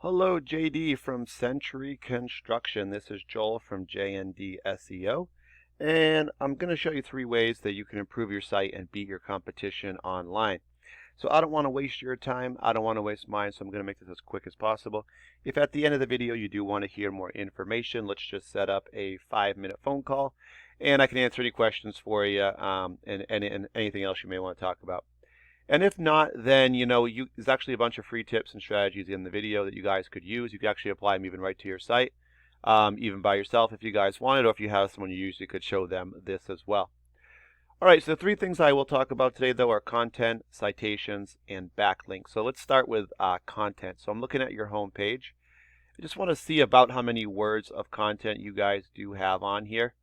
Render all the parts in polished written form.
Hello, JD from Sentry Construction. This is Joel from JND SEO, and I'm going to show you 3 ways that you can improve your site and beat your competition online. So I don't want to waste your time. I don't want to waste mine, so I'm going to make this as quick as possible. If at the end of the video you do want to hear more information, let's just set up a 5-minute phone call, and I can answer any questions for you and anything else you may want to talk about. And if not, then there's actually a bunch of free tips and strategies in the video that you guys could use. You could actually apply them even right to your site, even by yourself if you guys wanted, or if you have someone you usually could show them this as well. All right, so the 3 things I will talk about today, though, are content, citations, and backlinks. So let's start with content. So I'm looking at your home page. I just want to see about how many words of content you guys do have on here.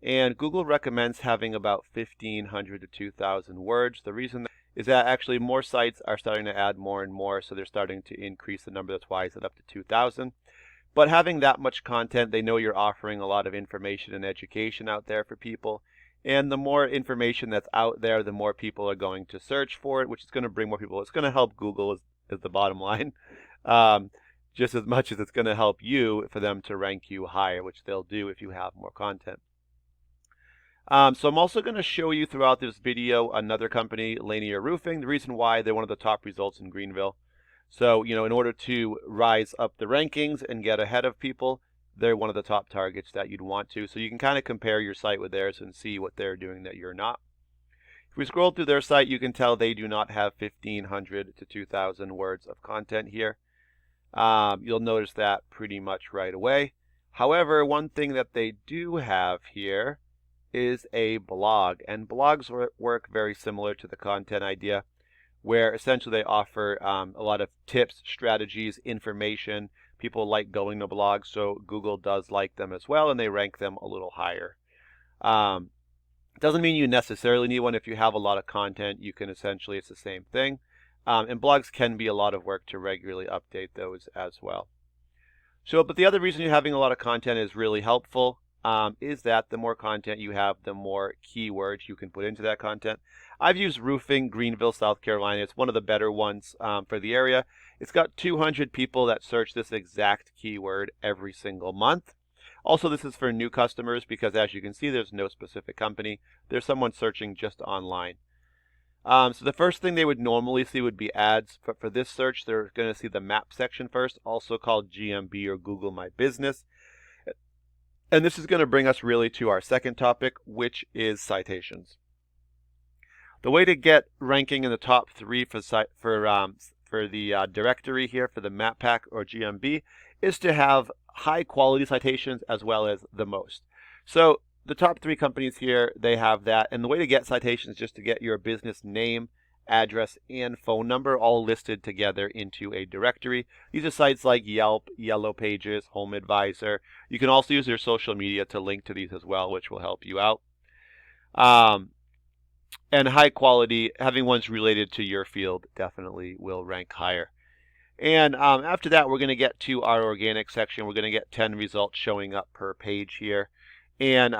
And Google recommends having about 1,500 to 2,000 words. The reason is that actually more sites are starting to add more and more, so they're starting to increase the number. That's why it's up to 2,000. But having that much content, they know you're offering a lot of information and education out there for people. And the more information that's out there, the more people are going to search for it, which is going to bring more people. It's going to help Google is the bottom line, just as much as it's going to help you for them to rank you higher, which they'll do if you have more content. So I'm also going to show you throughout this video another company, Linear Roofing. The reason why they're one of the top results in Greenville. So, in order to rise up the rankings and get ahead of people, they're one of the top targets that you'd want to. So you can kind of compare your site with theirs and see what they're doing that you're not. If we scroll through their site, you can tell they do not have 1,500 to 2,000 words of content here. You'll notice that pretty much right away. However, one thing that they do have here is a blog, and blogs work very similar to the content idea, where essentially they offer a lot of tips, strategies, information. People like going to blogs, so Google does like them as well, and they rank them a little higher. Doesn't mean you necessarily need one. If you have a lot of content, you can essentially, it's the same thing. And blogs can be a lot of work to regularly update those as well. So, but the other reason you're having a lot of content is really helpful. Is that the more content you have, the more keywords you can put into that content. I've used roofing, Greenville, South Carolina. It's one of the better ones for the area. It's got 200 people that search this exact keyword every single month. Also, this is for new customers because, as you can see, there's no specific company. There's someone searching just online. So the first thing they would normally see would be ads. But for this search, they're going to see the map section first, also called GMB or Google My Business. And this is going to bring us really to our second topic, which is citations. The way to get ranking in the top 3 for the directory here for the map pack or GMB is to have high quality citations as well as the most. So the top 3 companies here, they have that. And the way to get citations is just to get your business name, address, and phone number all listed together into a directory. These are sites like Yelp, Yellow Pages, Home Advisor. You can also use your social media to link to these as well, which will help you out. And high quality, having ones related to your field definitely will rank higher. And after that, we're going to get to our organic section. We're going to get 10 results showing up per page here. And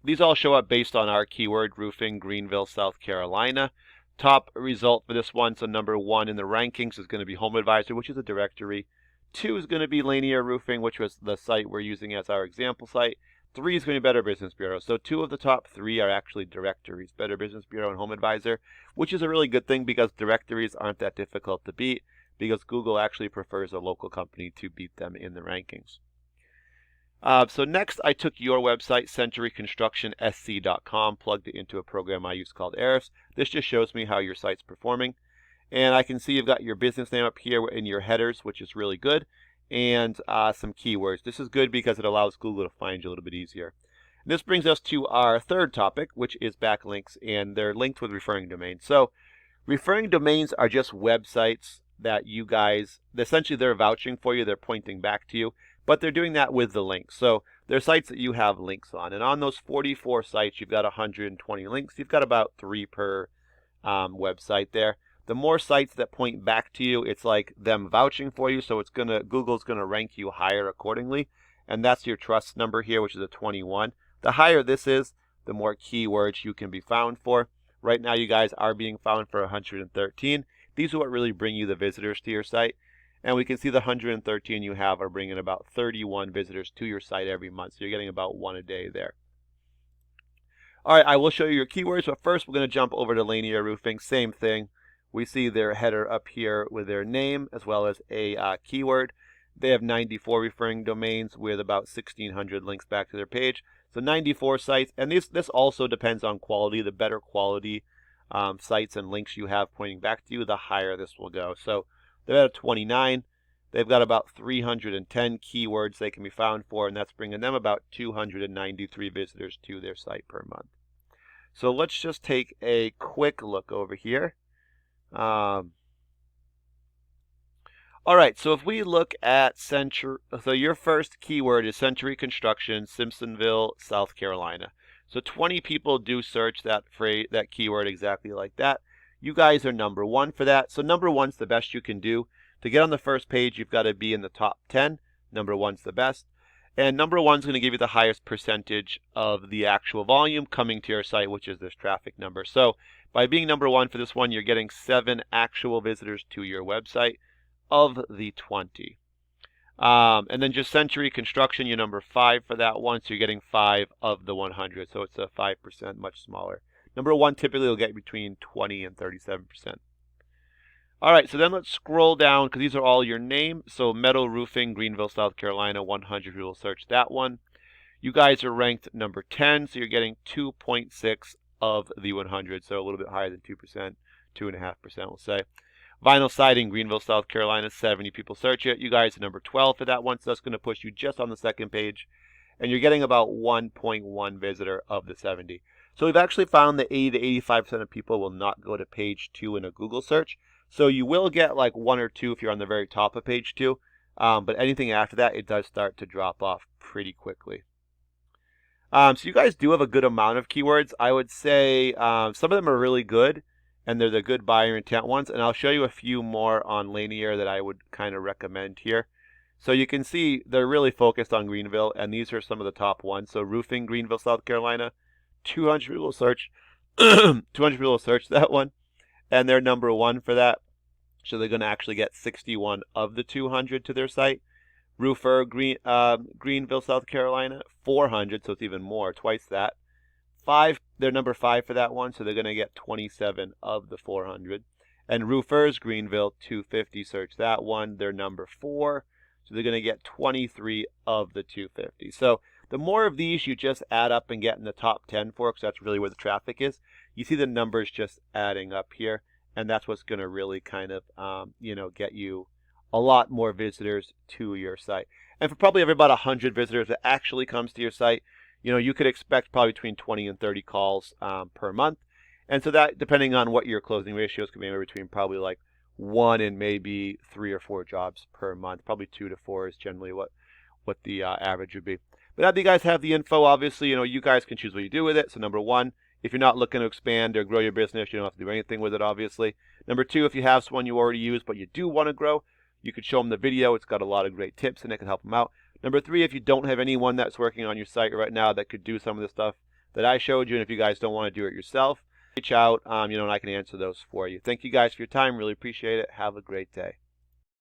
these all show up based on our keyword, roofing, Greenville, South Carolina. Top result for this one, so number 1 in the rankings is going to be Home Advisor, which is a directory. 2 is going to be Linear Roofing, which was the site we're using as our example site. 3 is going to be Better Business Bureau. So 2 of the top 3 are actually directories, Better Business Bureau and Home Advisor, which is a really good thing because directories aren't that difficult to beat because Google actually prefers a local company to beat them in the rankings. So next, I took your website, sentryconstructionsc.com, plugged it into a program I use called Ahrefs. This just shows me how your site's performing. And I can see you've got your business name up here in your headers, which is really good, and some keywords. This is good because it allows Google to find you a little bit easier. And this brings us to our third topic, which is backlinks, and they're linked with referring domains. So referring domains are just websites that you guys, essentially they're vouching for you, they're pointing back to you. But they're doing that with the links. So they're sites that you have links on. And on those 44 sites, you've got 120 links. You've got about 3 per website there. The more sites that point back to you, it's like them vouching for you. So Google's going to rank you higher accordingly. And that's your trust number here, which is a 21. The higher this is, the more keywords you can be found for. Right now, you guys are being found for 113. These are what really bring you the visitors to your site. And we can see the 113 you have are bringing about 31 visitors to your site every month. So you're getting about 1 a day there. All right, I will show you your keywords, but first we're going to jump over to Lanier Roofing. Same thing. We see their header up here with their name as well as a keyword. They have 94 referring domains with about 1,600 links back to their page. So 94 sites, and this also depends on quality. The better quality sites and links you have pointing back to you, the higher this will go. So they're at 29. They've got about 310 keywords they can be found for, and that's bringing them about 293 visitors to their site per month. So let's just take a quick look over here. All right, so if we look at Sentry, so your first keyword is Sentry Construction, Simpsonville, South Carolina. So 20 people do search that keyword exactly like that. You guys are number 1 for that. So number 1's the best you can do. To get on the first page, you've got to be in the top 10. Number 1's the best. And number 1's going to give you the highest percentage of the actual volume coming to your site, which is this traffic number. So by being number 1 for this one, you're getting 7 actual visitors to your website of the 20. And then just Sentry Construction, you're number 5 for that one, so you're getting 5 of the 100. So it's a 5%, much smaller. Number 1 typically will get between 20 and 37%. All right, so then let's scroll down because these are all your name. So Metal Roofing, Greenville, South Carolina, 100. We will search that one. You guys are ranked number 10, so you're getting 2.6 of the 100, so a little bit higher than 2%, 2.5%, we'll say. Vinyl Siding, Greenville, South Carolina, 70 people search it. You guys are number 12 for that one, so that's going to push you just on the second page. And you're getting about 1.1 visitor of the 70. So we've actually found that 80 to 85% of people will not go to page 2 in a Google search. So you will get like 1 or 2 if you're on the very top of page 2. But anything after that, it does start to drop off pretty quickly. So you guys do have a good amount of keywords. I would say some of them are really good, and they're the good buyer intent ones. And I'll show you a few more on Lanier that I would kind of recommend here. So you can see they're really focused on Greenville, and these are some of the top ones. So Roofing, Greenville, South Carolina, 200 people search, 200 people search that one, and they're number 1 for that. So they're going to actually get 61 of the 200 to their site. Roofer, Greenville, South Carolina, 400, so it's even more, twice that. They're number 5 for that one, so they're going to get 27 of the 400. And Roofers, Greenville, 250, search that one. They're number 4, so they're going to get 23 of the 250. So the more of these you just add up and get in the top 10 for, because that's really where the traffic is, you see the numbers just adding up here, and that's what's going to really kind of, get you a lot more visitors to your site. And for probably every about 100 visitors that actually comes to your site, you could expect probably between 20 and 30 calls per month. And so that, depending on what your closing ratios, could be anywhere between probably like 1 and maybe 3 or 4 jobs per month. Probably 2 to 4 is generally what the average would be. But now that you guys have the info, obviously, you guys can choose what you do with it. So number 1, if you're not looking to expand or grow your business, you don't have to do anything with it, obviously. Number 2, if you have someone you already use but you do want to grow, you could show them the video. It's got a lot of great tips and it can help them out. Number 3, if you don't have anyone that's working on your site right now that could do some of the stuff that I showed you, and if you guys don't want to do it yourself, reach out, and I can answer those for you. Thank you guys for your time. Really appreciate it. Have a great day.